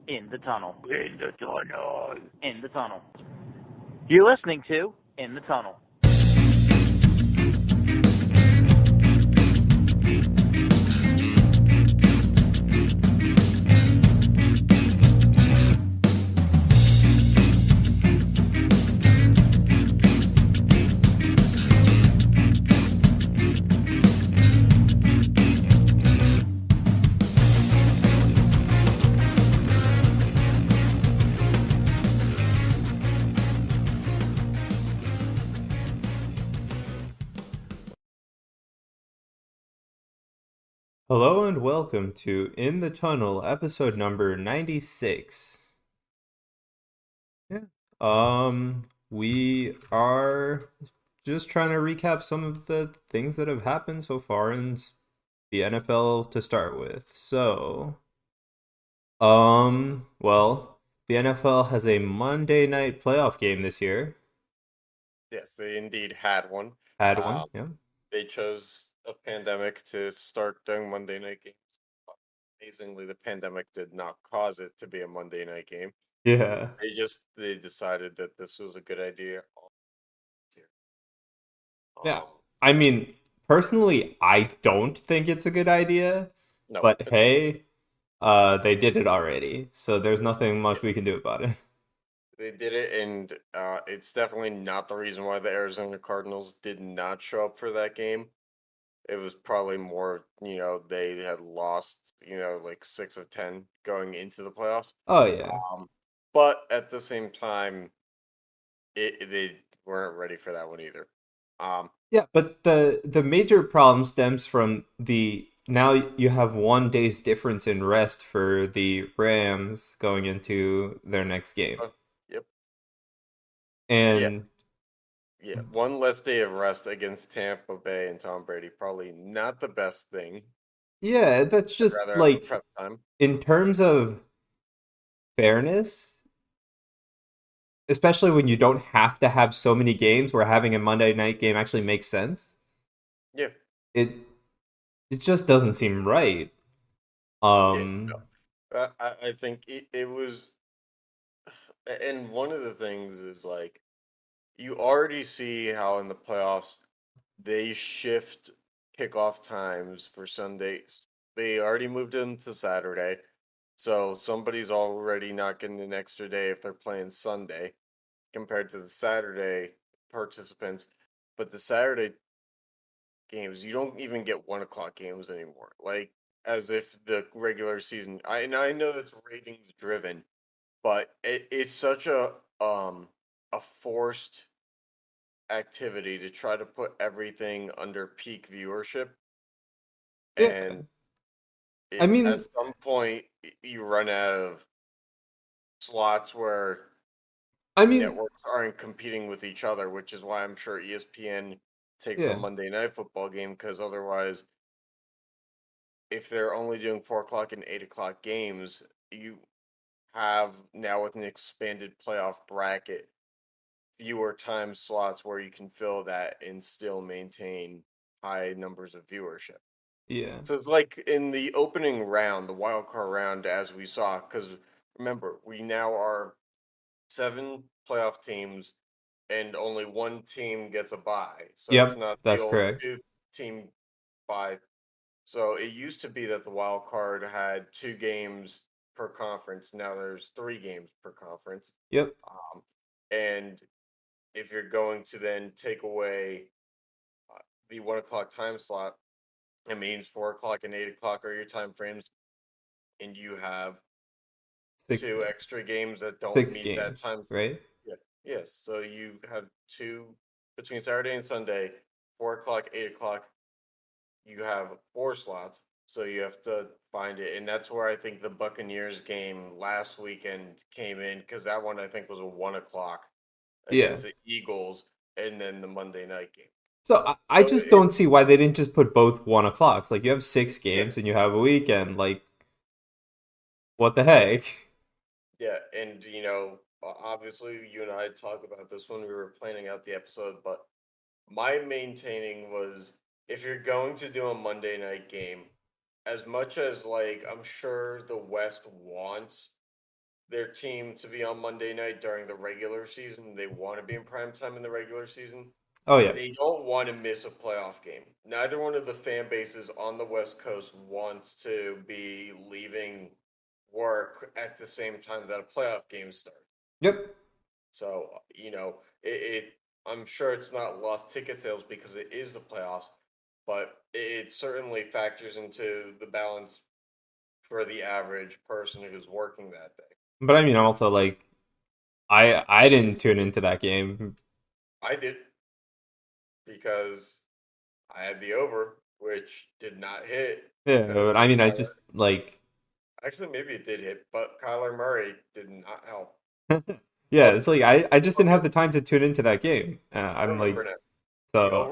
In the tunnel. In the tunnel. In the tunnel. You're listening to In the Tunnel. Hello and welcome to In the Tunnel, episode number 96. Yeah. We are just trying to recap some of the things that have happened so far in the NFL to start with. Well, the NFL has a Monday night playoff game this year. Yes, they indeed had one. Had Um, one, yeah. they chose a pandemic to start doing Monday night games. Amazingly, the pandemic did not cause it to be a Monday night game. Yeah. They decided that this was a good idea. Yeah. Um, I mean, personally, I don't think it's a good idea, no, but it's hey, they did it already, so there's nothing much we can do about it. they did it, and it's definitely not the reason why the Arizona Cardinals did not show up for that game. It was probably more, they had lost, like 6 of 10 going into the playoffs. Oh yeah. Um, but at the same time, they weren't ready for that one either. Um, Yeah, but the major problem stems from the now you have 1 day's difference in rest for the Rams going into their next game. yep, yeah, And yeah. One less day of rest against Tampa Bay and Tom Brady, probably not the best thing. yeah, that's I'd just rather have the like prep time. in terms of fairness, especially when you don't have to have so many games where having a Monday night game actually makes sense. Yeah, It it just doesn't seem right. yeah. Um I think it was, and one of the things is like you already see how in the playoffs they shift kickoff times for Sundays. They already moved them to Saturday, so somebody's already not getting an extra day if they're playing Sunday compared to the Saturday participants. But the Saturday games, you don't even get 1 o'clock games anymore. Like as if the regular season. I know it's ratings driven, but it's such a forced activity to try to put everything under peak viewership, yeah. and I at mean, some point you run out of slots where I mean, networks aren't competing with each other, which is why I'm sure ESPN takes a yeah. Monday night football game, because otherwise, if they're only doing 4 o'clock and 8 o'clock games, you have now with an expanded playoff bracket fewer time slots where you can fill that and still maintain high numbers of viewership. Yeah. So it's like in the opening round, the wild card round, as we saw, because remember, we now are 7 playoff teams and only one team gets a bye. So it's Yep, not the that's old correct. two-team bye. So it used to be that the wild card had 2 games per conference. Now there's 3 games per conference. Yep. Um, and if you're going to then take away the 1 o'clock time slot, it means 4 o'clock and 8 o'clock are your time frames, and you have Six two extra games that don't six meet that games, time. right? Yeah, yes. So you have two between Saturday and Sunday, 4 o'clock, 8 o'clock. You have 4 slots, so you have to find it, and that's where I think the Buccaneers game last weekend came in, because that one I think was a 1 o'clock Yeah. against the Eagles, and then the Monday night game. So I So just don't see why they didn't just put both 1 o'clocks. Like you have six yeah, games and you have a weekend. Like what the heck? yeah, and obviously you and I talked about this when we were planning out the episode, but my maintaining was, if you're going to do a Monday night game, as much as like I'm sure the West wants their team to be on Monday night during the regular season. They want to be in prime time in the regular season. Oh yeah. They don't want to miss a playoff game. Neither one of the fan bases on the West Coast wants to be leaving work at the same time that a playoff game starts. Yep. So, I'm sure it's not lost ticket sales because it is the playoffs, but it certainly factors into the balance for the average person who's working that day. But I mean, also like, I didn't tune into that game. I did because I had the over, which did not hit. Yeah, but I mean, I just like, Actually, maybe it did hit, but Kyler Murray did not help. yeah, it's like I just didn't have the time to tune into that game. I I'm like, remember now. The so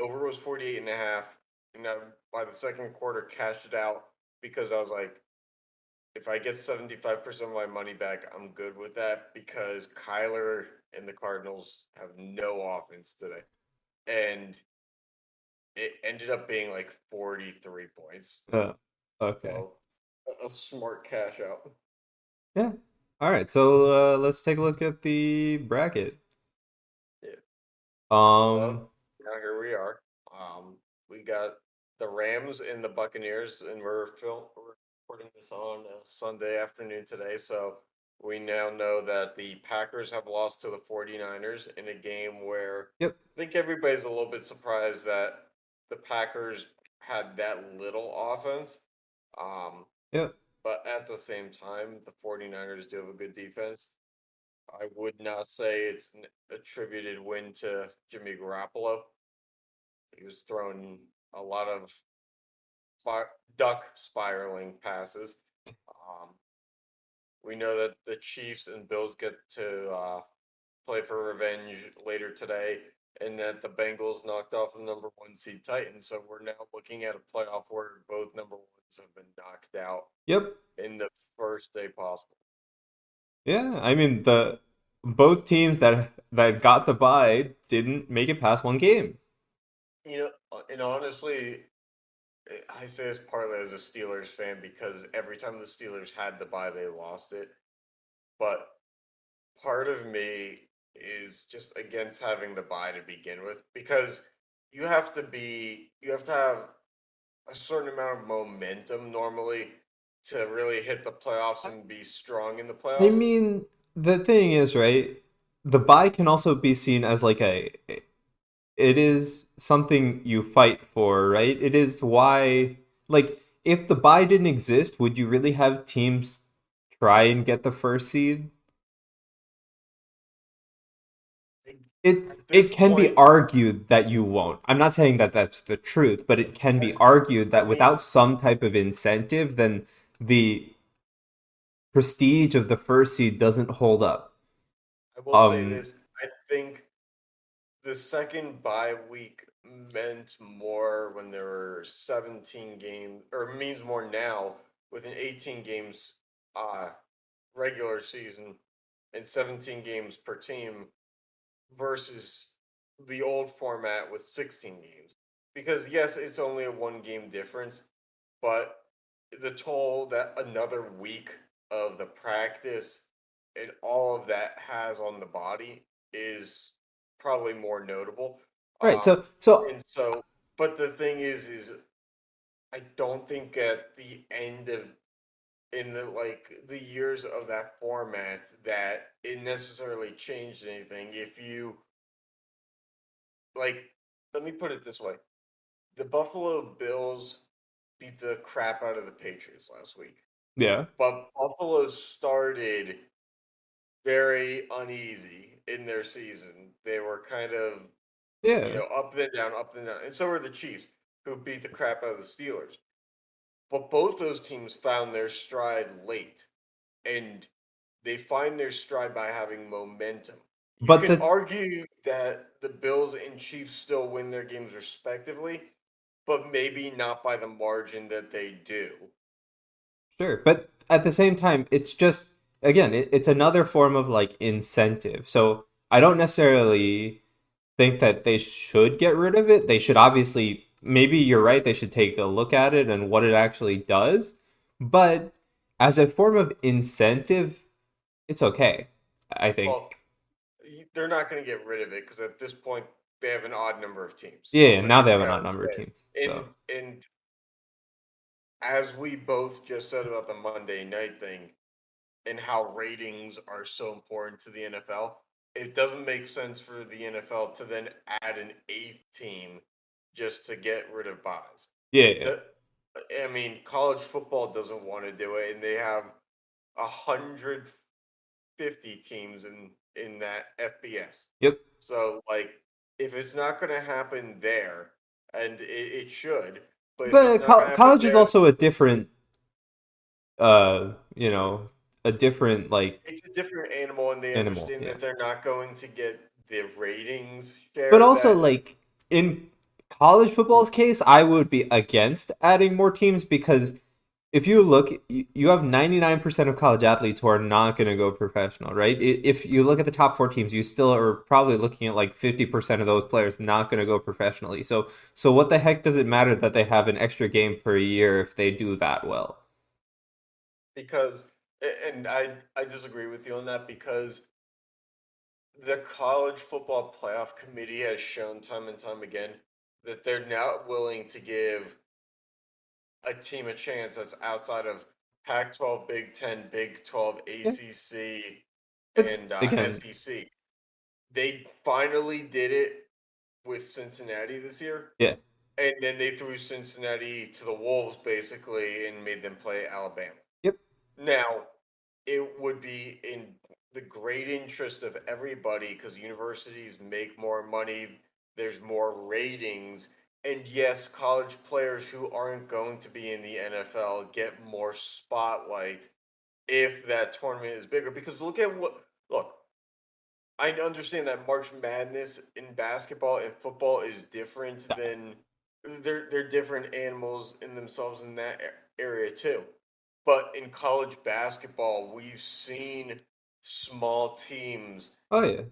over was 48 and a half. And by the second quarter, cashed it out because I was like, if I get 75% of my money back, I'm good with that because Kyler and the Cardinals have no offense today. And it ended up being like 43 points. okay. So a smart cash out. Yeah. All right. So let's take a look at the bracket. Yeah. Um. So now here we are. We got the Rams and the Buccaneers, and we're recording this on a Sunday afternoon today. So we now know that the Packers have lost to the 49ers in a game where Yep. I think everybody's a little bit surprised that the Packers had that little offense. Yep. But at the same time, the 49ers do have a good defense. I would not say it's an attributed win to Jimmy Garoppolo. He was throwing a lot of duck spiraling passes. We know that the Chiefs and Bills get to play for revenge later today, and that the Bengals knocked off the number 1 seed Titans. So we're now looking at a playoff where both number ones have been knocked out Yep. in the first day possible. Yeah. I mean, the both teams that got the bye didn't make it past one game. And honestly, I say this partly as a Steelers fan because every time the Steelers had the bye, they lost it. But part of me is just against having the bye to begin with because you have to have a certain amount of momentum normally to really hit the playoffs and be strong in the I playoffs. mean, the thing is, right? The bye can also be seen as like it is something you fight for, right? It is why, like, if the bye didn't exist, would you really have teams try and get the first seed? It can be argued that you won't. I'm not saying that that's the truth, but it can be argued that without some type of incentive, then the prestige of the first seed doesn't hold up. I will say this. I think the second bye week meant more when there were 17 games, or means more now with an 18 games regular season and 17 games per team versus the old format with 16 games. Because yes, it's only a 1 game difference, but the toll that another week of the practice and all of that has on the body is probably more notable. Right. But the thing is I don't think at the end of in the years of that format that it necessarily changed anything. If you let me put it this way: the Buffalo Bills beat the crap out of the Patriots last week. Yeah. But Buffalo started very uneasy in their season. They were kind of up and down, up and down. And so were the Chiefs, who beat the crap out of the Steelers. But both those teams found their stride late. And they find their stride by having momentum. You can argue that the Bills and Chiefs still win their games respectively, but maybe not by the margin that they do. Sure, but at the same time, it's just, again, it's another form of like incentive. So I don't necessarily think that they should get rid of it. They should obviously, maybe you're right, they should take a look at it and what it actually does. But as a form of incentive, it's okay. I think. Well, they're not going to get rid of it because at this point they have an odd number of teams. Yeah, now they Somebody's have an got odd to number of stay. teams. So And as we both just said about the Monday night thing and how ratings are so important to the NFL, it doesn't make sense for the NFL to then add an eighth team just to get rid of buys. yeah, It yeah. do, I mean, college football doesn't want to do it, and they have 150 teams in that FBS. Yep. So, like, if it's not going to happen there, and it should, but if it's But not going to happen college is there, also a different, you know, a different like it's a different animal, and they animal. understand Yeah. that they're not going to get the ratings But share also, that. like in college football's case, I would be against adding more teams because if you look, you have 99% of college athletes who are not going to go professional, right? If you look at the top four teams, you still are probably looking at like 50% of those players not going to go professionally. So what the heck does it matter that they have an extra game per year if they do that well? Because, and I disagree with you on that because the college football playoff committee has shown time and time again that they're not willing to give a team a chance that's outside of Pac-12, Big Ten, Big 12, Yeah. ACC, But and again, SEC. They finally did it with Cincinnati this year, yeah. and then they threw Cincinnati to the wolves basically and made them play Alabama. Yep. Now, it would be in the great interest of everybody because universities make more money, there's more ratings, and yes, college players who aren't going to be in the NFL get more spotlight if that tournament is bigger. Because look, I understand that March Madness in basketball and football is different Yeah. than they're different animals in themselves in that area too. But in college basketball, we've seen small teams Oh yeah.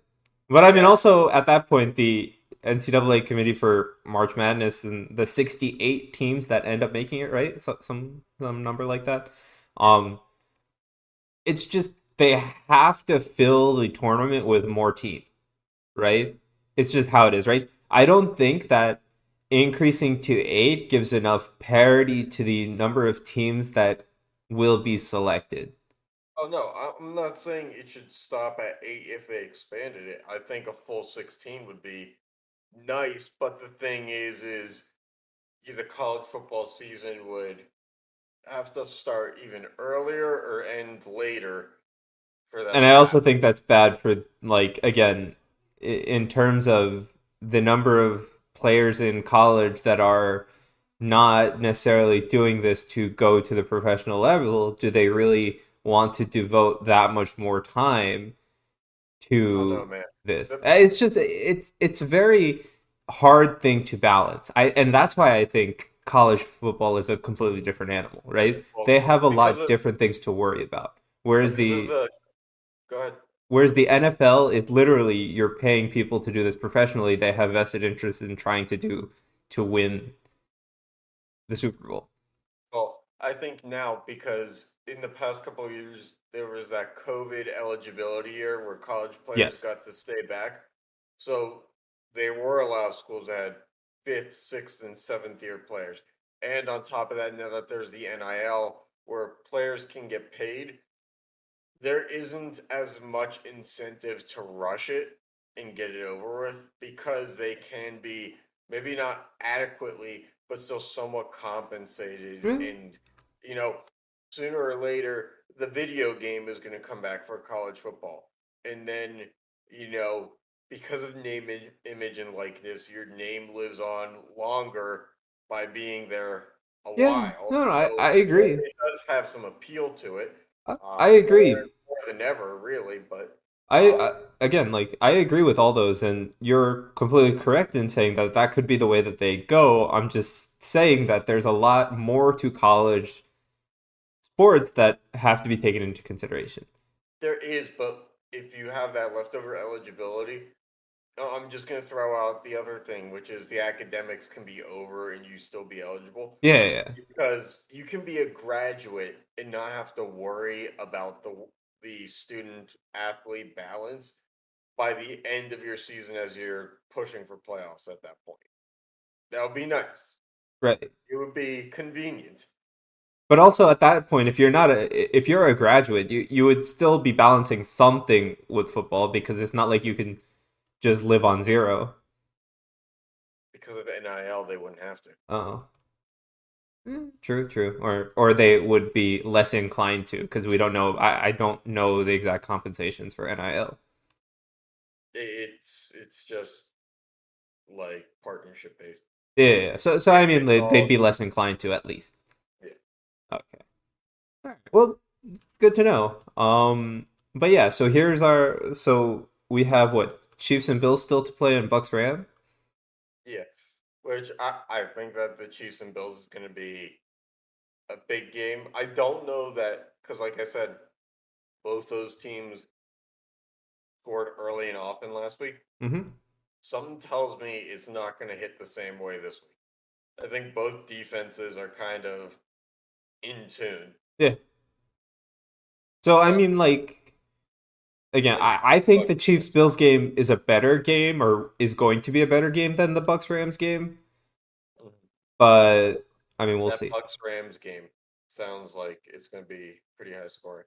But I mean, that also at that point, the NCAA committee for March Madness and the 68 teams that end up making it, right? So, some number like that. Um, it's just they have to fill the tournament with more teams, right? It's just how it is, right? I don't think that increasing to 8 gives enough parity to the number of teams that will be selected. oh no, I'm not saying it should stop at 8 if they expanded it. I think a full 16 would be nice, but the thing is the college football season would have to start even earlier or end later for that And to I also happen. think that's bad for, like, again, in terms of the number of players in college that are not necessarily doing this to go to the professional level. Do they really want to devote that much more time Oh no, to man. this? The, It's a very hard thing to balance. And that's why I think college football is a completely different animal, right? well, They have a because lot of different things to worry about. Whereas because of the the go ahead. Whereas the NFL is literally you're paying people to do this professionally. They have vested interest in trying to win the Super Bowl. Well, I think now because in the past couple of years there was that COVID eligibility year where college players Yes. got to stay back. So they were allowed schools that had fifth, sixth, and seventh year players. And on top of that, now that there's the NIL where players can get paid, there isn't as much incentive to rush it and get it over with because they can be maybe not adequately but still somewhat compensated Yeah. and you know sooner or later the video game is going to come back for college football and then you know because of name image and likeness your name lives on longer by being there a Yeah. while No, no, so I agree. it does have some appeal to it I more agree. more than ever, really. But I again, like I agree with all those, and you're completely correct in saying that that could be the way that they go. I'm just saying that there's a lot more to college sports that have to be taken into consideration. there is. But if you have that leftover eligibility, I'm just going to throw out the other thing, which is the academics can be over and you still be eligible Yeah, yeah, yeah. because you can be a graduate and not have to worry about the student athlete balance by the end of your season as you're pushing for playoffs at that point. That would be nice. Right. It would be convenient. But also at that point, if you're a graduate, you would still be balancing something with football because it's not like you can just live on zero. Because of NIL, they wouldn't have to. Oh. True. Or they would be less inclined to because we don't know. I don't know the exact compensations for NIL. It's just like partnership based. Yeah. So I mean, they'd be less inclined to at least. Yeah. Okay. All right. Well, good to know. But yeah. So here's our. So we have what, Chiefs and Bills still to play, and Bucks Ram. Yeah. Which I think that the Chiefs and Bills is going to be a big game. I don't know that because, like I said, both those teams scored early and often last week. Mm-hmm. Something tells me it's not going to hit the same way this week. I think both defenses are kind of in tune. Yeah. So I mean, like, again, I think the Chiefs Bills game is a better game, or is going to be a better game than the Bucks Rams game. But I mean, we'll That see. Bucks Rams game sounds like it's going to be pretty high scoring.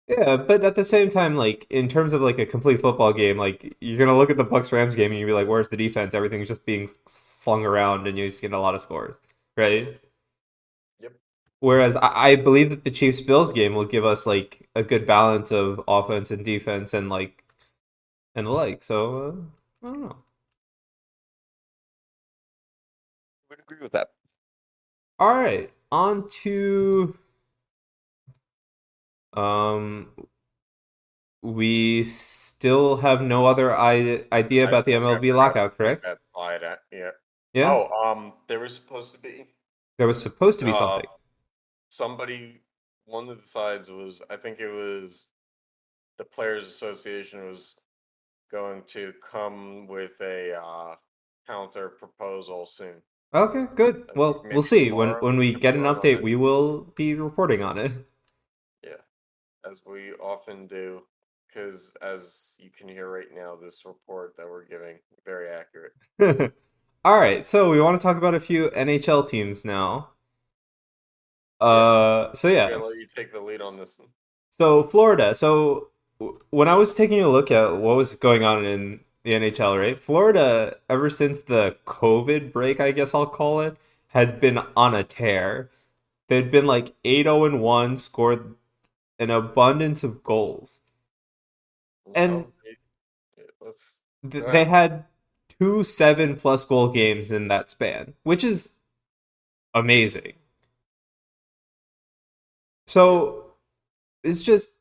Yeah, but at the same time, like, in terms of like a complete football game, like, you're gonna look at the Bucks Rams game and you'll be like, "Where's the defense? Everything's just being slung around, and you just get a lot of scores, right?" Yep. Whereas I believe that the Chiefs Bills game will give us like a good balance of offense and defense and like and the like. So I don't know. I would agree with that. All right, on to um. We still have no other idea about the MLB lockout, correct? That's yeah. Yeah. Oh, there was supposed to be. There was supposed to be something. Somebody, one of the sides was, I think it was the Players Association was going to come with a counter proposal soon. Okay, good. Well, Maybe we'll see. tomorrow When we could get an vote on update, it. we will be reporting on it. Yeah, as we often do, because as you can hear right now, this report that we're giving very accurate. All right, so we want to talk about a few NHL teams now. So yeah. I'll let you take the lead on this one. So Florida. So when I was taking a look at what was going on in the NHL, right? Florida, ever since the COVID break, I guess I'll call it, had been on a tear. They'd been like 8-0-1, scored an abundance of goals. And they had 2 7+ goal games in that span, which is amazing. So it's just,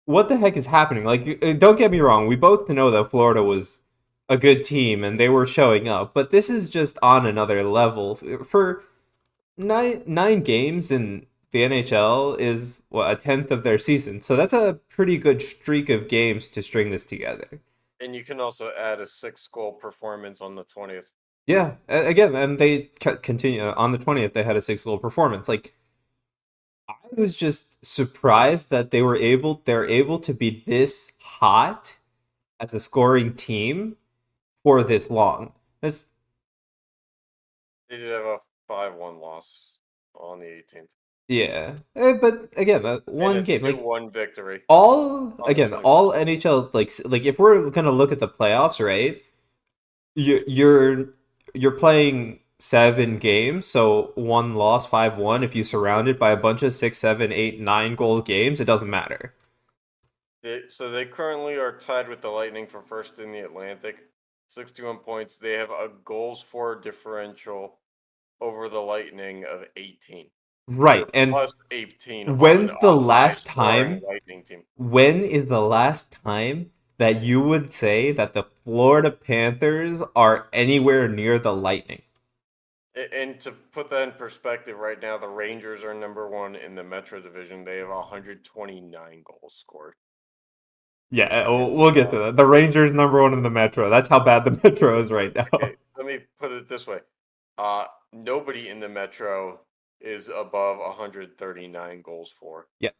what the heck is happening? Like, don't get me wrong, we both know that Florida was a good team and they were showing up, but this is just on another level. For nine games in the NHL is what, a tenth of their season, so that's a pretty good streak of games to string this together. And you can also add a 6-goal performance on the 20th. Yeah, again, and they continue on the 20th. They had a 6-goal performance. Like, I was just surprised that they're able to be this hot as a scoring team for this long. They did have a 5-1 loss on the 18th. Yeah, but again, one game, like one victory. All NHL, like if we're gonna look at the playoffs, right? You're playing 7 games, so 1 loss, 5-1. If you surround it by a bunch of 6, 7, 8, 9 goal games, it doesn't matter. So they currently are tied with the Lightning for first in the Atlantic, 61 points. They have a goals for differential over the Lightning of 18. Right, and plus 18. When's the last time? Lightning team. When is the last time that you would say that the Florida Panthers are anywhere near the Lightning? And to put that in perspective, right now the Rangers are number 1 in the Metro Division. They have 129 goals scored. Yeah, we'll get to that. The Rangers number 1 in the Metro. That's how bad the Metro is right now. Okay, let me put it this way: nobody in the Metro is above 139 goals for. Yeah.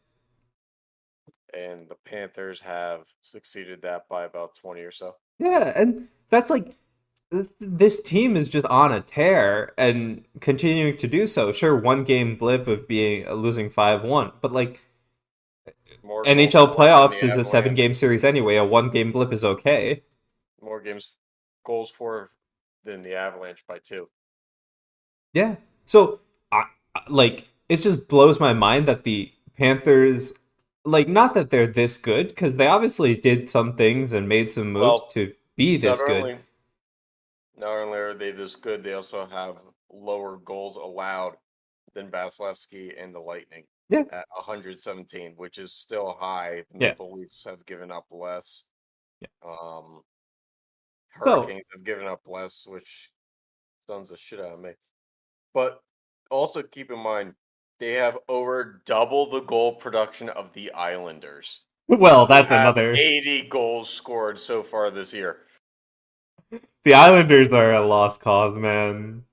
and the Panthers have succeeded that by about 20 or so. Yeah, and that's like this team is just on a tear and continuing to do so. Sure, one game blip of being losing 5-1, but like More goals NHL for than the playoffs is a Avalanche. 7-game series anyway. A one game blip is okay. More goals for than the Avalanche by 2. Yeah. So, like, it just blows my mind that the Panthers, like, not that they're this good, because they obviously did some things and made some moves Well, to be not this good. only are they this good, they also have lower goals allowed than Vasilevsky and the Lightning Yeah. at 117, which is still high. The Yeah. Maple Leafs have given up less. Yeah. Um, So, Hurricanes have given up less, which stuns the shit out of me. But also keep in mind, they have over double the goal production of the Islanders, well, who that's have another. 80 goals scored so far this year. The Islanders are a lost cause, man.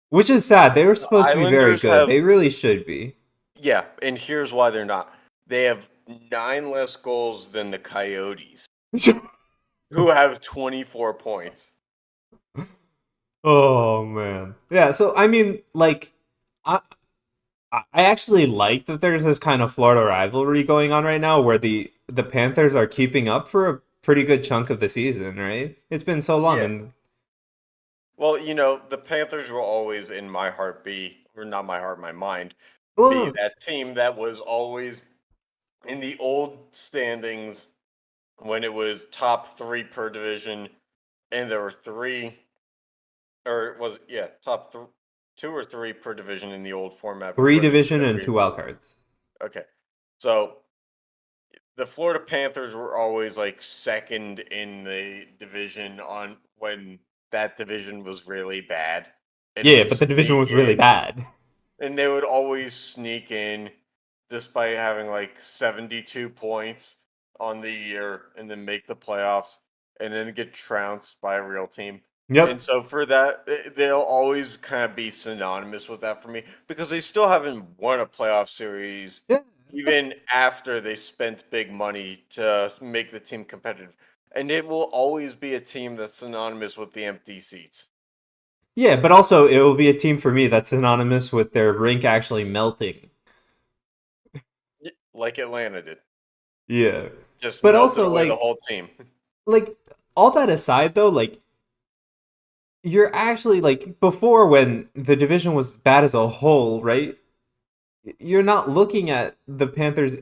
Which is sad. They were The supposed to be very Islanders good. have, They really should be. yeah, and here's why they're not. They have 9 less goals than the Coyotes, who have 24 points. Oh man. Yeah, so I mean, like I I actually like that there's this kind of Florida rivalry going on right now where the Panthers are keeping up for a pretty good chunk of the season, right? It's been so long Yeah. and Well, the Panthers will always, in my heart, or not my heart, my mind, be well, that team that was always in the old standings when it was top 3 per division, and there were 3, or it was, yeah, 2 or 3 per division in the old format three before they did division the and two wild cards. Okay. So the Florida Panthers were always like second in the division on when that division was really bad. And Yeah, would but the division sneak was really in, bad. and they would always sneak in despite having like 72 points on the year and then make the playoffs and then get trounced by a real team. And Yep. so for that, they'll always kind of be synonymous with that for me because they still haven't won a playoff series Yeah. even after they spent big money to make the team competitive. And it will always be a team that's synonymous with the empty seats, Yeah, but also it will be a team for me that's synonymous with their rink actually melting. like Atlanta did. Yeah. Just But melted also away the whole team. like all that aside though, like you're actually like before when the division was bad as a whole, right? You're not looking at the Panthers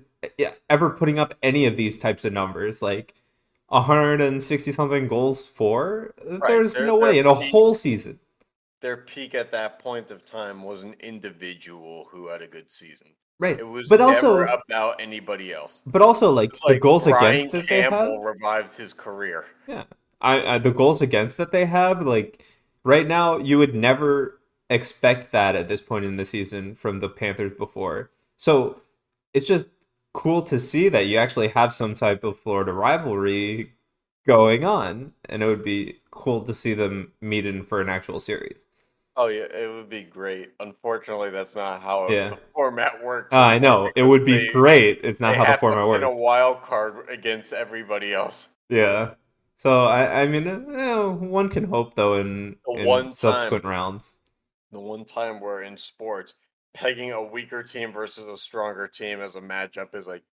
ever putting up any of these types of numbers, like 160 something goals for. Right. There's no way in a whole season. Their peak at that point of time was an individual who had a good season. Right. It was But never also about anybody else. like It's the like goals against Brian that they have. Campbell revived his career. Yeah. I the goals against that they have, like right now, you would never expect that at this point in the season from the Panthers before. So it's just cool to see that you actually have some type of Florida rivalry going on, and it would be cool to see them meet in for an actual series. Oh yeah, it would be great. Unfortunately, that's not how Yeah. the format works I anymore know. It because would be great. It's not they how the have to format put a works. wild card against everybody else. Yeah. So I mean, one can hope though The in one time, subsequent rounds. the one time where in sports, pegging a weaker team versus a stronger team as a matchup is like,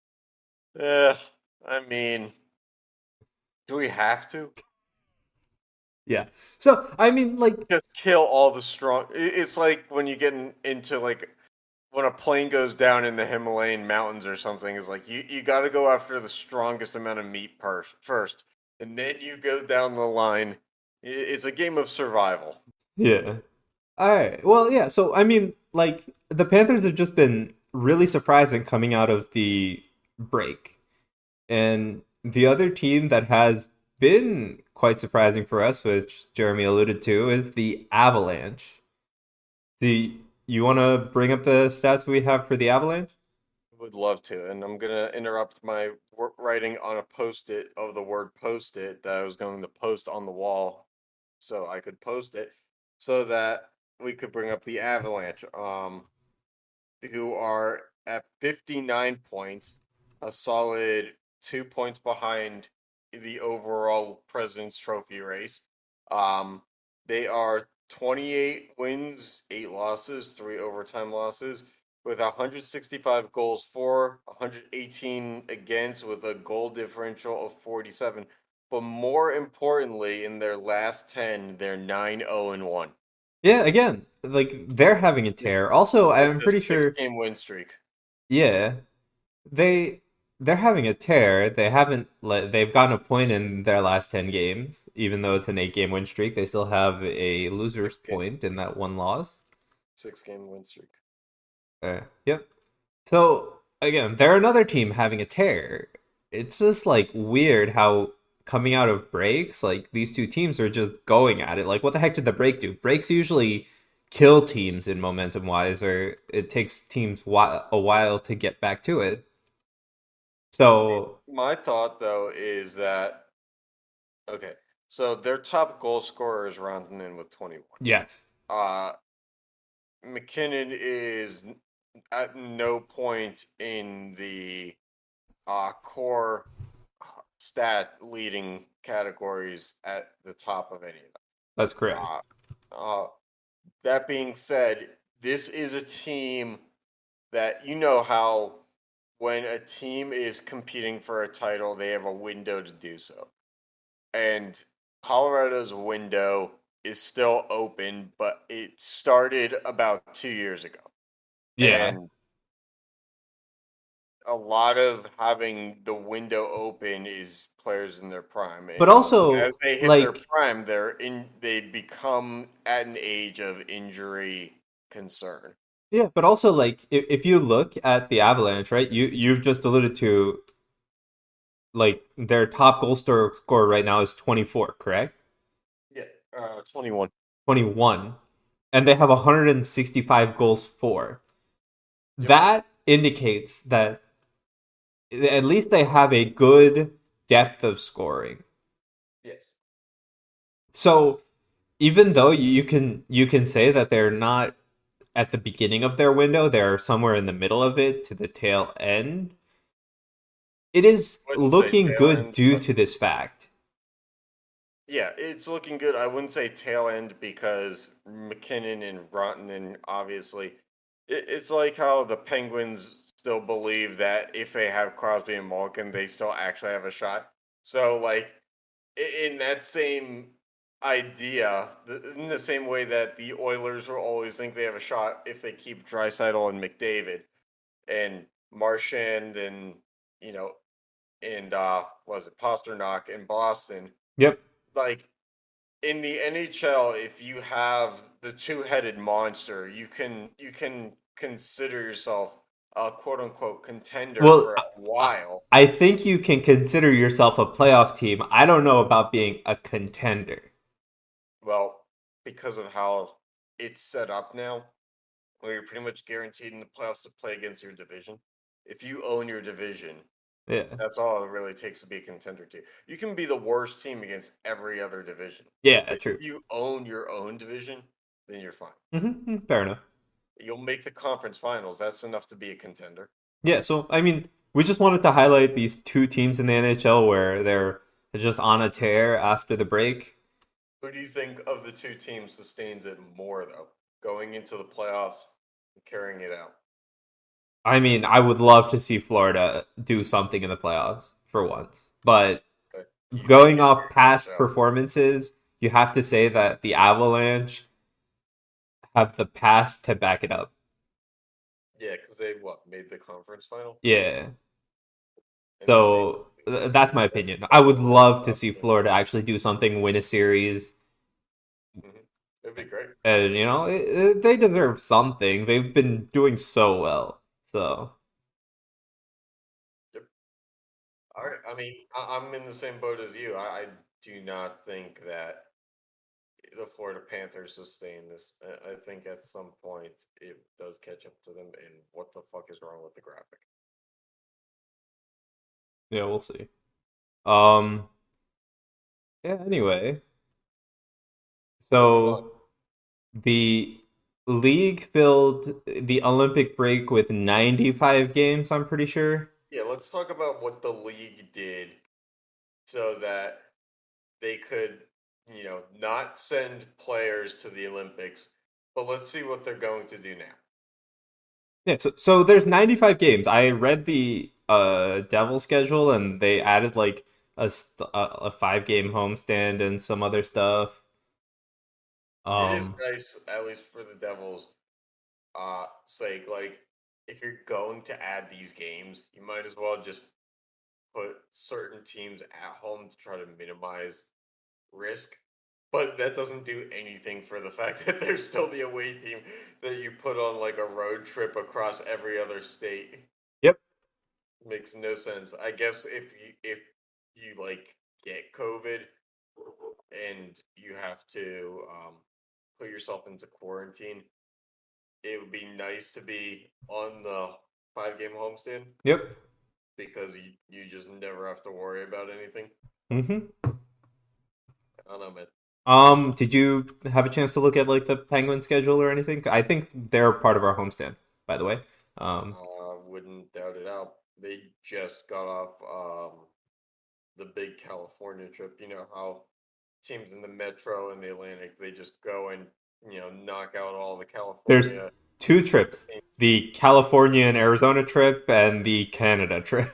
eh. I mean, do we have to? Yeah. So I mean, like, Just kill all the strong. It's like when you get into like when a plane goes down in the Himalayan mountains or something. Is like you got to go after the strongest amount of meat first, and then you go down the line. It's a game of survival. yeah. All right. Well, yeah. So I mean, like, the Panthers have just been really surprising coming out of the break, and the other team that has been quite surprising for us, which Jeremy alluded to, is the Avalanche. Do you want to bring up the stats we have for the Avalanche? Would love to, and I'm gonna interrupt my writing on a post-it of the word "post-it" that I was going to post on the wall, so I could post it, so that we could bring up the Avalanche, who are at 59 points, a solid 2 points behind the overall President's Trophy race. They are 28 wins, 8 losses, 3 overtime losses, with 165 goals for, 118 against, with a goal differential of 47. But more importantly, in their last 10, they're 9-0-1 Yeah, again, like they're having a tear. Also, with I'm a pretty six sure. game win streak. Yeah, they they're having a tear. They've gotten a point in their last 10 games, even though it's an 8 game win streak. They still have a loser's Six game, point in that one loss. 6 game win streak. Yep. So again, they're another team having a tear. It's just like weird how coming out of breaks, like these two teams are just going at it. Like, what the heck did the break do? Breaks usually kill teams in momentum wise, or it takes teams a while to get back to it. So My thought though is that okay, so their top goal scorer is Rantanen with 21. yes, Uh McKinnon is at no point in the core stat leading categories at the top of any of them. that's correct. Uh, that being said, this is a team that you know how when a team is competing for a title, they have a window to do so. And Colorado's window is still open, but it started about 2 years ago. Yeah, And a lot of having the window open is players in their prime. but And also as they hit their like prime, they become at an age of injury concern. yeah, but also like if you look at the Avalanche, right? You've just alluded to like their top goal scorer right now is 24, correct? Yeah, 21. 21, and they have 165 goals for. Yep. That indicates that at least they have a good depth of scoring. Yes. So even though you can say that they're not at the beginning of their window, they're somewhere in the middle of it to the tail end. It is Wouldn't say looking tail good end, due but to this fact. yeah, it's looking good. I wouldn't say tail end because McKinnon and Rantanen, obviously, it's like how the Penguins still believe that if they have Crosby and Malkin, they still actually have a shot. So, like, in that same idea, in the same way that the Oilers will always think they have a shot if they keep Draisaitl and McDavid and Marchand and, you know, and was it Pasternak in Boston, Yep. like in the NHL, if you have the two-headed monster, you can consider yourself a quote unquote contender Well, for a while. I think you can consider yourself a playoff team. I don't know about being a contender. Well, because of how it's set up now, where you're pretty much guaranteed in the playoffs to play against your division. If you own your division, Yeah. that's all it really takes to be a contender to. You can be the worst team against every other division. Yeah, But true. if you own your own division, then you're fine. Fair enough. You'll make the conference finals. That's enough to be a contender. Yeah, so I mean, we just wanted to highlight these two teams in the NHL where they're just on a tear after the break. Who do you think of the two teams sustains it more, though, going into the playoffs and carrying it out? I mean, I would love to see Florida do something in the playoffs for once. But Okay. You think going it's off very past much out? performances, you have to say that the Avalanche have the past to back it up. Yeah, because they made the conference final, Yeah. and then So that's my opinion. I would love to see Florida actually do something, win a series, It'd be great. and they deserve something. They've been doing so well. So Yep. All right. I mean, I'm in the same boat as you. I do not think that the Florida Panthers sustain this. I think at some point it does catch up to them. And what the fuck is wrong with the graphic? yeah, we'll see. Um. Yeah. Anyway, Moving on. so the league filled the Olympic break with 95 games. I'm pretty sure. Yeah, let's talk about what the league did so that they could, not send players to the Olympics. But let's see what they're going to do now. Yeah, so there's 95 games. I read the Devil schedule, and they added like a 5 game homestand and some other stuff. It is Um, nice, at least for the Devils' sake. Like, if you're going to add these games, you might as well just put certain teams at home to try to minimize risk. But that doesn't do anything for the fact that there's still the away team that you put on like a road trip across every other state. yep. Makes no sense. I guess if you like get COVID and you have to put yourself into quarantine, it would be nice to be on the 5 game homestand Yep. because you just never have to worry about anything. Mm-hmm. I don't know, man. Did you have a chance to look at like the Penguin schedule or anything? I think they're part of our homestand, by the way. Um, Wouldn't doubt it out. They just got off the big California trip. You know how teams in the Metro and the Atlantic, they just go and knock out all the there's California 2 trips: teams. the California and Arizona trip and the Canada trip.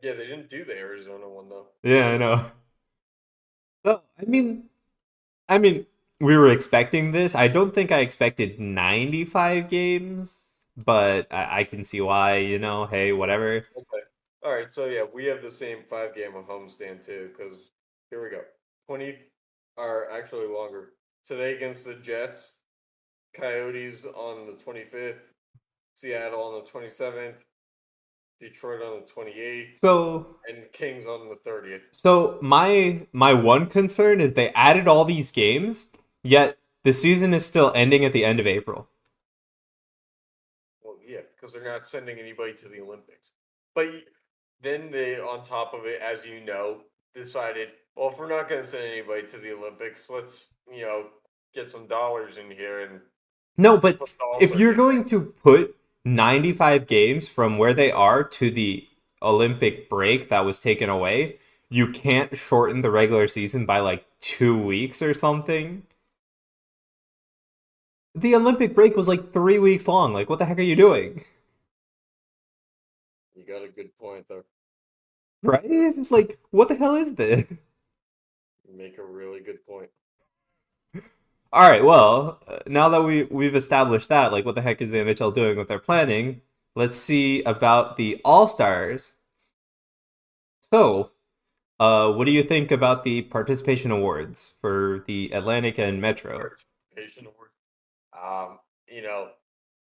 Yeah, they didn't do the Arizona one though. Yeah, I know. So, I mean, we were expecting this. I don't think I expected 95 games, but I can see why. Hey, whatever. Okay. All right, so yeah, we have the same 5 game of homestand too. Because here we go, 20 are actually longer today against the Jets, Coyotes on the 25th, Seattle on the 27th, Detroit on the 28th, So, and Kings on the 30th. so my one concern is they added all these games, yet the season is still ending at the end of April. Well, yeah, because they're not sending anybody to the Olympics. But then they, on top of it, as you know, decided, well, if we're not going to send anybody to the Olympics, let's, get some dollars in here and No, but put the if All-Star you're game going back. to put 95 games from where they are to the Olympic break that was taken away, you can't shorten the regular season by like 2 weeks or something. The Olympic break was like 3 weeks long. Like, what the heck are you doing? You got a good point, though. Right? It's like, what the hell is this? You make a really good point. All right, well, now that we've established that, like, what the heck is the NHL doing with their planning? Let's see about the All Stars. So, what do you think about the participation awards for the Atlantic and Metro? Participation award. Um, you know,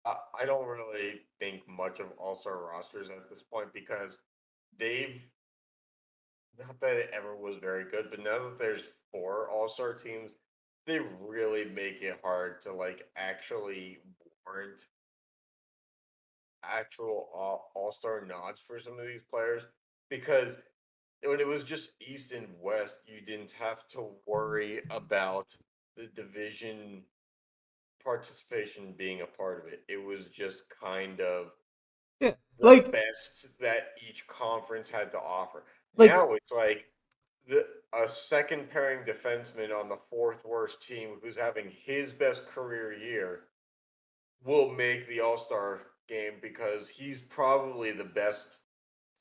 I don't really think much of All-Star rosters at this point because they've not that it ever was very good, but now that there's 4 All-Star teams, they really make it hard to like actually warrant actual All-Star nods for some of these players because when it was just East and West, you didn't have to worry about the division participation being a part of it. It was just kind of Yeah, the like, best that each conference had to offer. like, Now it's like a second pairing defenseman on the fourth worst team who's having his best career year will make the All-Star game because he's probably the best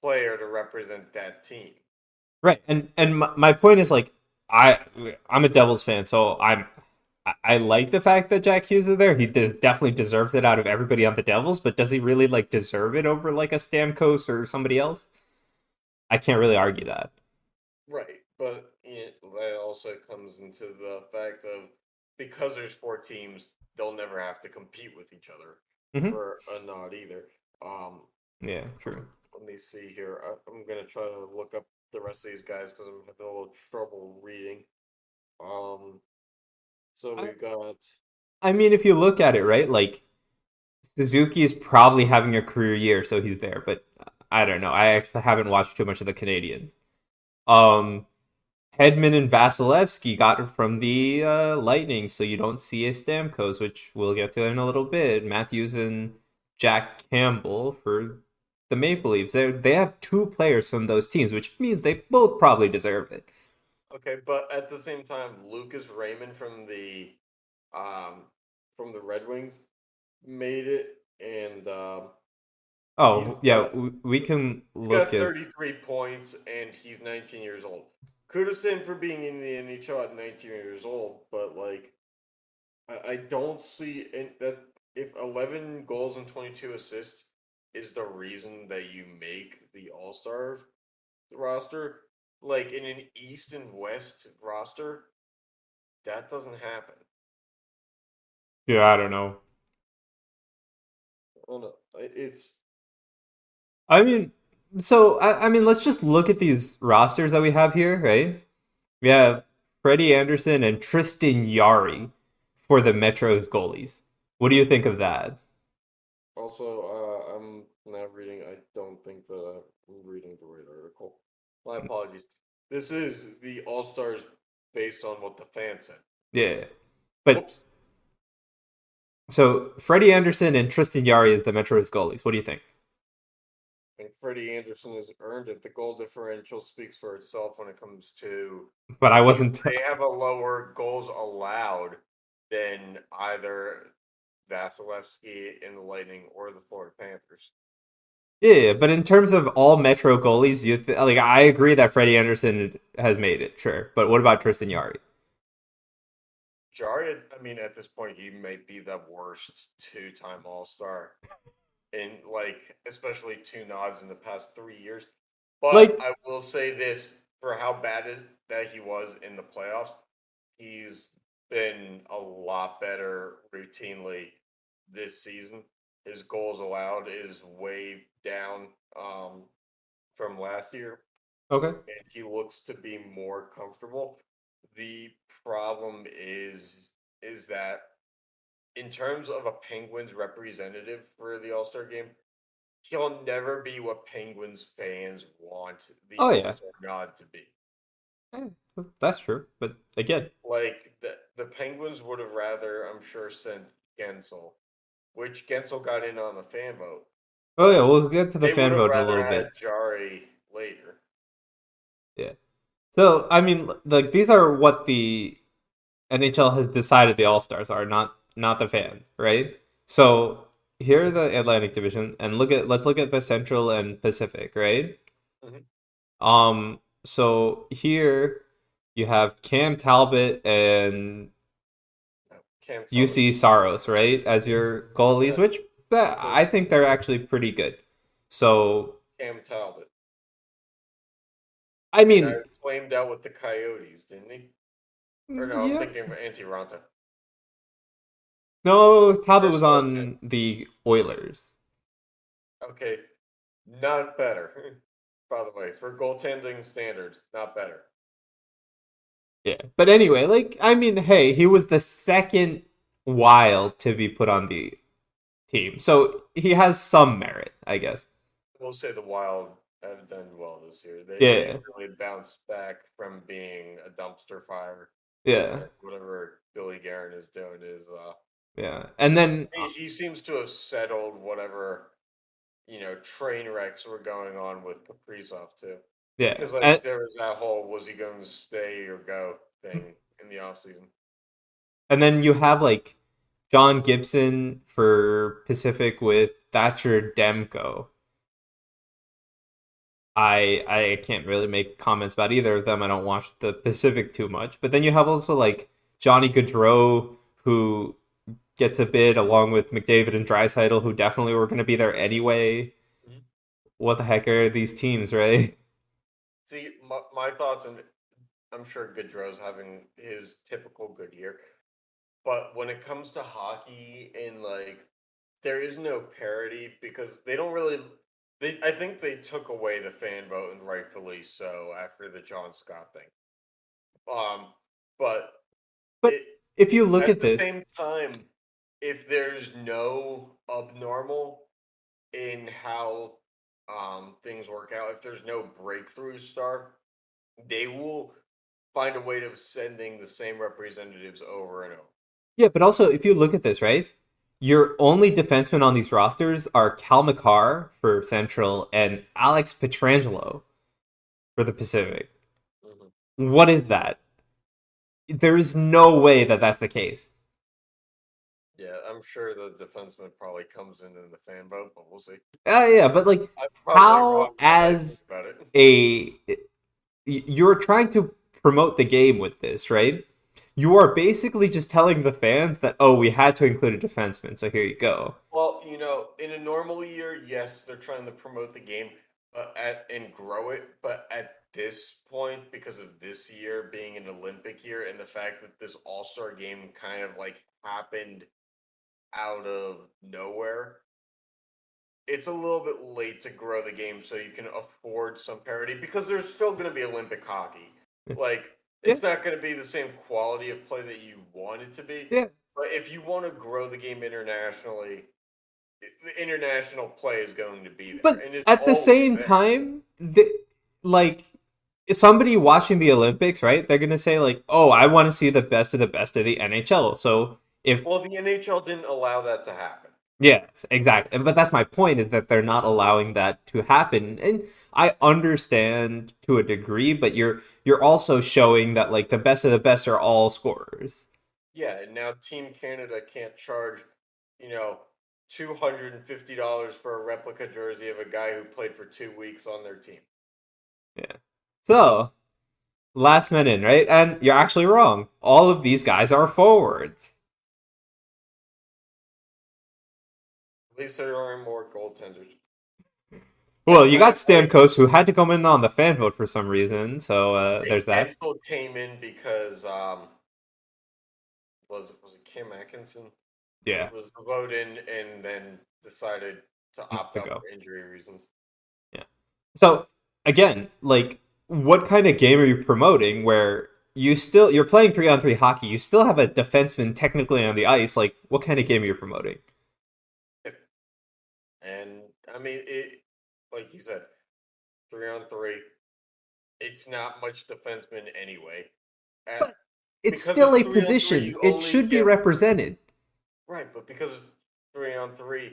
player to represent that team. right, and my point is like, I I'm a Devils fan, so I like the fact that Jack Hughes is there. He definitely deserves it out of everybody on the Devils, but does he really like deserve it over like a Stamkos or somebody else? I can't really argue that. Right, but that also comes into the fact of because there's 4 teams, they'll never have to compete with each other Hmm. for a nod either. Um, Yeah, true. Let me see here. I'm gonna try to look up the rest of these guys because I'm having a little trouble reading. Um, so I, we got I mean, if you look at it, right, like Suzuki is probably having a career year, so he's there. But I don't know. I actually haven't watched too much of the Canadians. Um, Hedman and Vasilevsky got it from the Lightning, so you don't see a Stamkos, which we'll get to in a little bit. Matthews and Jack Campbell for the Maple Leafs. They have 2 players from those teams, which means they both probably deserve it. Okay, but at the same time, Lucas Raymond from the Red Wings made it, and he's Oh yeah, got we can he's look got at 33 points, and he's 19 years old. Kudos to him for being in the NHL at 19 years old, but like I don't see that if 11 goals and 22 assists is the reason that you make the All Star roster, like in an East and West roster, that doesn't happen. yeah, I don't know. Oh no, it's I mean, so I mean, let's just look at these rosters that we have here, right? We have Freddie Anderson and Tristan Yari for the Metro's goalies. What do you think of that? also I'm not reading. I don't think that I'm reading the right article. My apologies. This is the All Stars based on what the fans said. Yeah, but Whoops. so Freddie Anderson and Tristan Yari is the Metro's goalies. What do you think? I think Freddie Anderson has earned it. The goal differential speaks for itself when it comes to But I wasn't. they have a lower goals allowed than either Vasilevsky in the Lightning or the Florida Panthers. Yeah, but in terms of all Metro goalies, like I agree that Freddie Anderson has made it, sure. But what about Tristan Yari? Jari, I mean, at this point, he might be the worst two-time All-Star in, like, especially 2 nods in the past 3 years. But Like, I will say this, for how bad that he was in the playoffs, he's been a lot better routinely this season. His goals allowed is way down from last year, okay, and he looks to be more comfortable. The problem is that in terms of a Penguins representative for the All-Star game, he'll never be what Penguins fans want the oh yeah, All-Star nod to be. Eh, that's true. But again, Like the Penguins would have rather, I'm sure, sent Gensel, which Gensel got in on the fan vote. oh yeah, we'll get to the They would fan have vote in a rather little had bit. Jari later. Yeah. So I mean, like these are what the NHL has decided the All Stars are, not the fans, right? So here are the Atlantic Division, and let's look at the Central and Pacific, right? Mhm. So here you have Cam Talbot and Cam UC Talbot. Saros, right, as your goalies, Yeah, which I think they're actually pretty good. So Cam Talbot. I The guy mean, who flamed out with the Coyotes, didn't he? Or no, I'm yeah, thinking of Antti Ranta. no, Or Talbot was Sledge. on the Oilers. Okay, not better. By the way, for goaltending standards, not better. Yeah. But anyway, like I mean, hey, he was the second Wild to be put on the team. So he has some merit, I guess. We'll say the Wild have done well this year. They Yeah. really bounced back from being a dumpster fire. Yeah. Whatever Billy Guerin is doing is Yeah. And then he seems to have settled whatever train wrecks were going on with Kaprizov too. yeah. Because like there was that whole was he going to stay or go thing in the offseason. And then you have like John Gibson for Pacific with Thatcher Demko. I can't really make comments about either of them. I don't watch the Pacific too much. But then you have also like Johnny Gaudreau, who gets a bid along with McDavid and Draisaitl, who definitely were going to be there anyway. Mm-hmm. What the heck are these teams, right? See, my thoughts, and I'm sure Gaudreau's having his typical good year. But when it comes to hockey and like there is no parity because they don't really I think they took away the fan vote and rightfully so after the John Scott thing. Um but But it if you look at at the this, same time, if there's no abnormal in how things work out, if there's no breakthrough star, they will find a way of sending the same representatives over and over. yeah, but also if you look at this, right? your only defensemen on these rosters are Cal McCarr for Central and Alex Petrangelo for the Pacific. What is that? There is no way that that's the case. Yeah, I'm sure the defenseman probably comes in the fan vote, but we'll see. Yeah, but like, I'm probably wrong how now that I think as about it. you're trying to promote the game with this, right? You are basically just telling the fans that, oh, we had to include a defenseman, so here you go. Well, in a normal year, yes, they're trying to promote the game, and grow it. But at this point, because of this year being an Olympic year and the fact that this All-Star game kind of like happened out of nowhere, it's a little bit late to grow the game so you can afford some parity because there's still going to be Olympic hockey. Like, Yeah. it's not going to be the same quality of play that you want it to be. Yeah. But if you want to grow the game internationally, the international play is going to be there. But And it's at the always same there. time, like somebody watching the Olympics, right? They're gonna say like, "Oh, I want to see the best of the best of the NHL." So if Well, the NHL didn't allow that to happen. yes, exactly. But that's my point is that they're not allowing that to happen. And I understand to a degree, but you're also showing that like the best of the best are all scorers. Yeah, and now Team Canada can't charge, $250 for a replica jersey of a guy who played for 2 weeks on their team. Yeah. So, last man in, right? And you're actually wrong. All of these guys are forwards. At least there are more goaltenders. Well, you got Stamkos, who had to come in on the fan vote for some reason, so there's that. Ansel came in because was it Kim Atkinson? Yeah, Was the vote in and then decided to not opt to out go. for injury reasons. Yeah. So again, like, what kind of game are you promoting where you're playing 3-on-3 hockey? You still have a defenseman technically on the ice. Like, what kind of game are you promoting? And I mean, like you said, 3-on-3. It's not much defenseman anyway. But it's Because still of a 3-on-3, position. you It only should be get represented. right, but because of 3-on-3,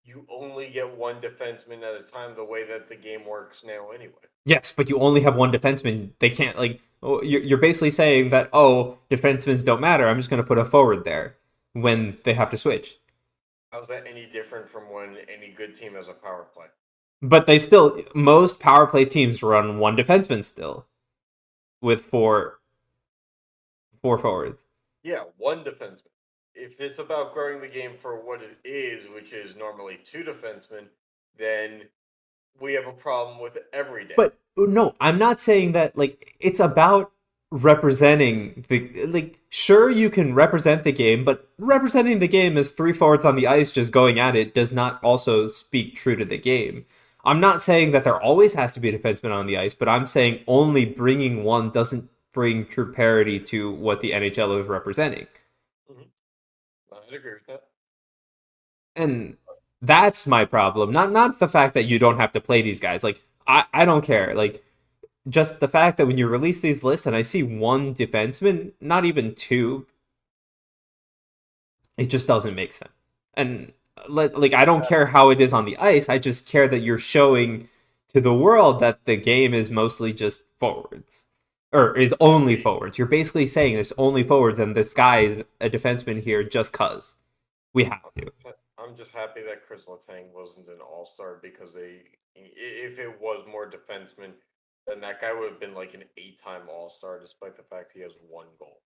you only get one defenseman at a time. The way that the game works now, anyway. Yes, but you only have one defenseman. They can't like. You're basically saying that defensemen don't matter. I'm just going to put a forward there when they have to switch. How's that any different from when any good team has a power play? But most power play teams run one defenseman still, with four forwards. Yeah, one defenseman. If it's about growing the game for what it is, which is normally two defensemen, then we have a problem with every day. But no, I'm not saying that. Like, it's about representing the like. Sure, you can represent the game, but representing the game as three forwards on the ice just going at it does not also speak true to the game. I'm not saying that there always has to be a defenseman on the ice, but I'm saying only bringing one doesn't bring true parity to what the NHL is representing. I'd agree with that. And that's my problem. Not the fact that you don't have to play these guys. Like, I don't care. Like, just the fact that when you release these lists and I see one defenseman, not even two, it just doesn't make sense. And like, I don't care how it is on the ice. I just care that you're showing to the world that the game is mostly just forwards, or is only forwards. You're basically saying there's only forwards, and this guy is a defenseman here just cause we have to. I'm just happy that Chris Letang wasn't an all-star because if it was more defensemen, then that guy would have been like an 8-time all-star, despite the fact he has one goal.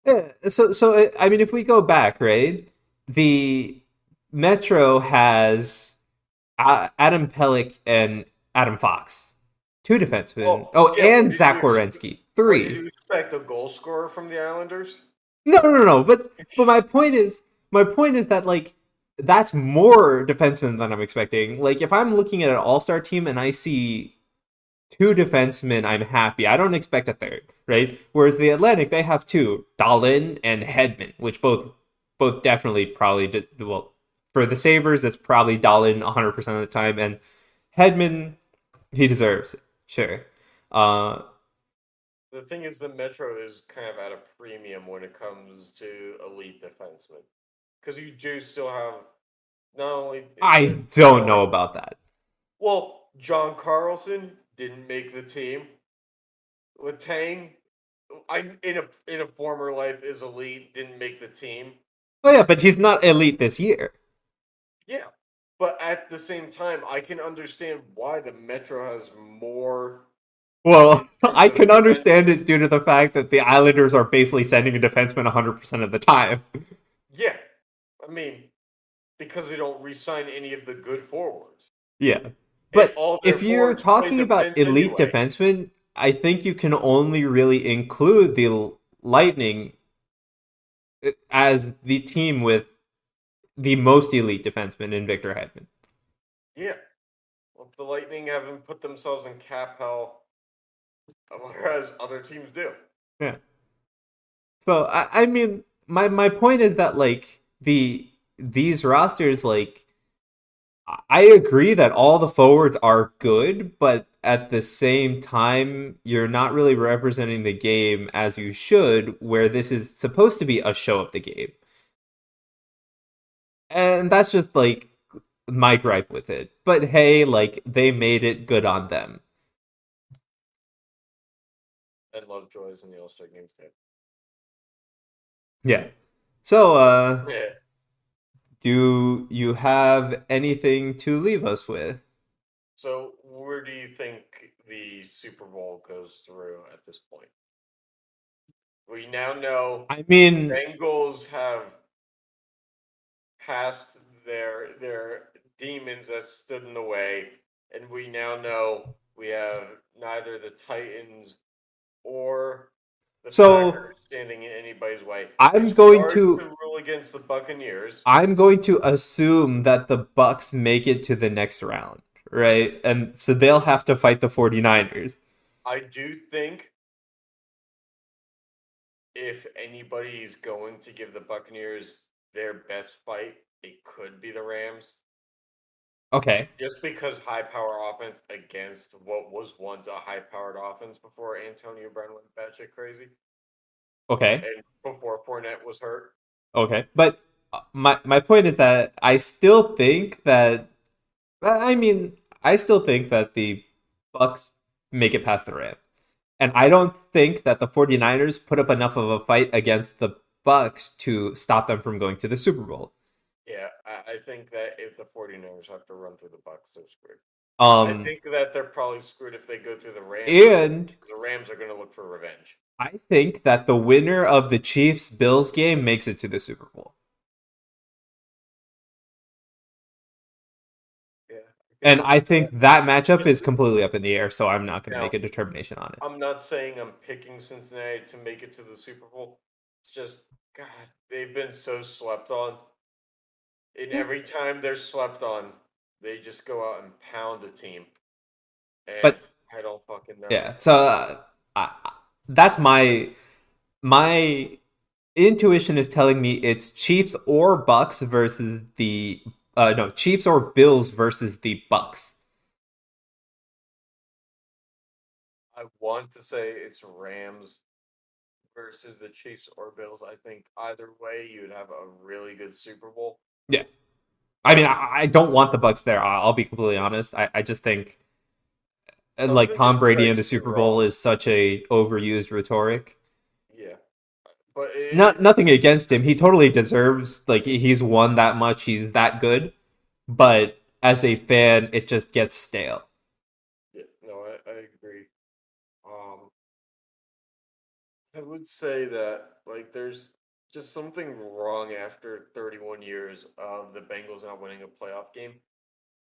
Yeah. So I mean, if we go back, right, the Metro has Adam Pelech and Adam Fox, two defensemen. And Zach Werenski, Did three. you expect a goal scorer from the Islanders? No. But my point is that like that's more defensemen than I'm expecting. Like, if I'm looking at an all-star team and I see two defensemen, I'm happy. I don't expect a third, right? Whereas the Atlantic, they have two, Dahlin and Hedman, which both definitely probably did well. For the Sabres, it's probably Dahlin 100% of the time, and Hedman, he deserves it, sure. The thing is, the Metro is kind of at a premium when it comes to elite defensemen. because you do still have not only I don't know about that. Well, John Carlson didn't make the team. Letang, in a former life is elite, didn't make the team. Oh yeah, but he's not elite this year. Yeah, but at the same time, I can understand why the Metro has more. Well, I can understand it due to the fact that the Islanders are basically sending a defenseman 100% of the time. Yeah, I mean, because they don't re-sign any of the good forwards. Yeah. But all their if you're forwards play talking about defense elite anyway. defensemen, I think you can only really include the Lightning as the team with the most elite defenseman in Victor Hedman. Yeah. Well, the Lightning haven't put themselves in cap hell, whereas other teams do. Yeah. So I mean, my point is that like these rosters, like I agree that all the forwards are good, but at the same time, you're not really representing the game as you should, where this is supposed to be a show of the game. And that's just like my gripe with it. But hey, like they made it, good on them. And Lovejoy's in the All-Star game too. Yeah. So Yeah. do you have anything to leave us with? So where do you think the Super Bowl goes through at this point? We now know I mean, Bengals have passed their demons that stood in the way, and we now know we have neither the Titans or the Packers standing in anybody's way. I'm It's going hard to rule against the Buccaneers. I'm going to assume that the Bucks make it to the next round, right? And so they'll have to fight the 49ers. I do think if anybody's going to give the Buccaneers their best fight, it could be the Rams. Okay. Just because high power offense against what was once a high powered offense before Antonio Brown went batshit crazy. Okay. And before Fournette was hurt. Okay. But my point is that I still think that I still think that the Bucks make it past the Rams. And I don't think that the 49ers put up enough of a fight against the Bucks to stop them from going to the Super Bowl. Yeah, I think that if the 49ers have to run through the Bucks, they're screwed. I think that they're probably screwed if they go through the Rams. And the Rams are going to look for revenge. I think that the winner of the Chiefs-Bills game makes it to the Super Bowl. Yeah. And I think that matchup is completely up in the air, so I'm not going to make a determination on it. I'm not saying I'm picking Cincinnati to make it to the Super Bowl. It's just, God, they've been so slept on. And every time they're slept on, they just go out and pound a team. And but I don't fucking know. Yeah, so that's my intuition is telling me it's Chiefs or Bucks versus the Chiefs or Bills versus the Bucks. I want to say it's Rams versus the Chiefs or Bills. I think either way you'd have a really good Super Bowl. Yeah. I mean, I don't want the Bucks there. I'll be completely honest. I just think like Tom Brady in the Super Bowl is such a overused rhetoric. Yeah. But nothing against him. He totally deserves, like, he's won that much. He's that good. But as a fan, it just gets stale. Yeah, no, I agree. I would say that, like, there's just something wrong after 31 years of the Bengals not winning a playoff game.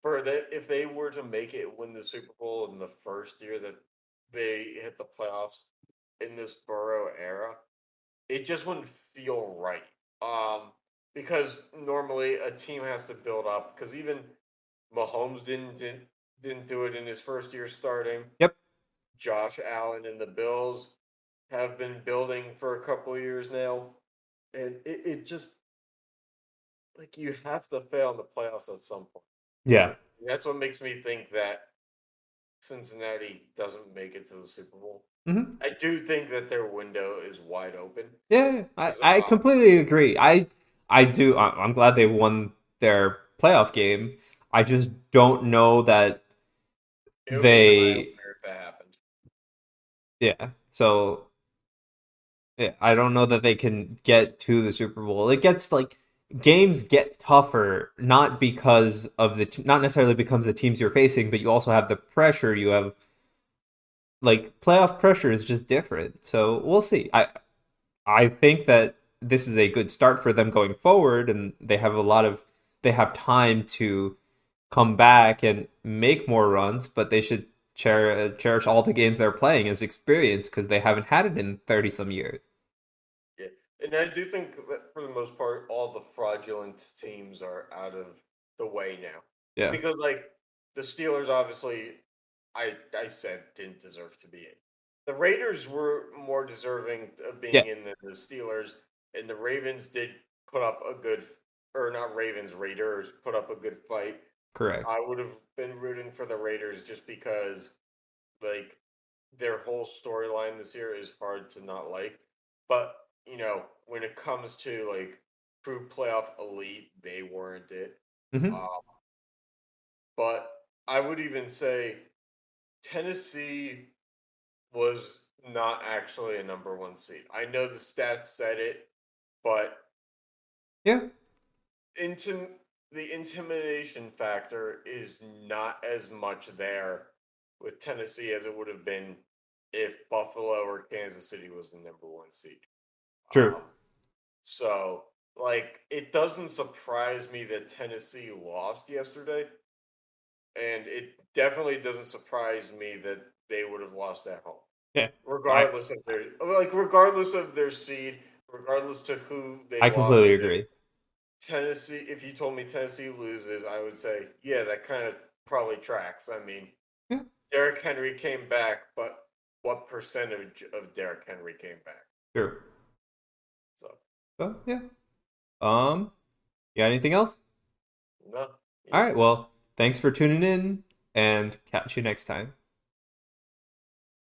If they were to make it win the Super Bowl in the first year that they hit the playoffs in this Burrow era, it just wouldn't feel right. Because normally a team has to build up. Because even Mahomes didn't do it in his first year starting. Yep. Josh Allen and the Bills have been building for a couple of years now, and it just, like, you have to fail in the playoffs at some point. Yeah. And that's what makes me think that Cincinnati doesn't make it to the Super Bowl. Mm-hmm. I do think that their window is wide open. Yeah, I completely agree. I'm glad they won their playoff game. I just don't know that It would be an eye they. opener if that happened. Yeah. So yeah, I don't know that they can get to the Super Bowl. It gets like games get tougher, not because of not necessarily because of the teams you're facing, but you also have the pressure. You have like playoff pressure is just different. So we'll see. I think that this is a good start for them going forward, and they have time to come back and make more runs, but they should cherish all the games they're playing as experience because they haven't had it in 30 some years. Yeah, and I do think that for the most part, all the fraudulent teams are out of the way now. Yeah, Because like the Steelers, obviously, I said didn't deserve to be in. The Raiders were more deserving of yeah, being in than the Steelers, and the Ravens did put up a good, or not Ravens, Raiders put up a good fight. correct. I would have been rooting for the Raiders just because, like, their whole storyline this year is hard to not like. But, when it comes to, like, true playoff elite, they weren't it. Hmm. Um, but I would even say Tennessee was not actually a number one seed. I know the stats said it, but Yeah, intim- the intimidation factor is not as much there with Tennessee as it would have been if Buffalo or Kansas City was the number one seed. true. Um, so, like, it doesn't surprise me that Tennessee lost yesterday, and it definitely doesn't surprise me that they would have lost at home, Yeah, I regardless of their seed, regardless to who they I lost completely to. agree. Tennessee, if you told me Tennessee loses, I would say, yeah, that kind of probably tracks. I mean, Yeah, Derrick Henry came back, but what percentage of Derrick Henry came back? true. So, So yeah. Um, you got anything else? no. All Yeah. right. Well, thanks for tuning in, and catch you next time.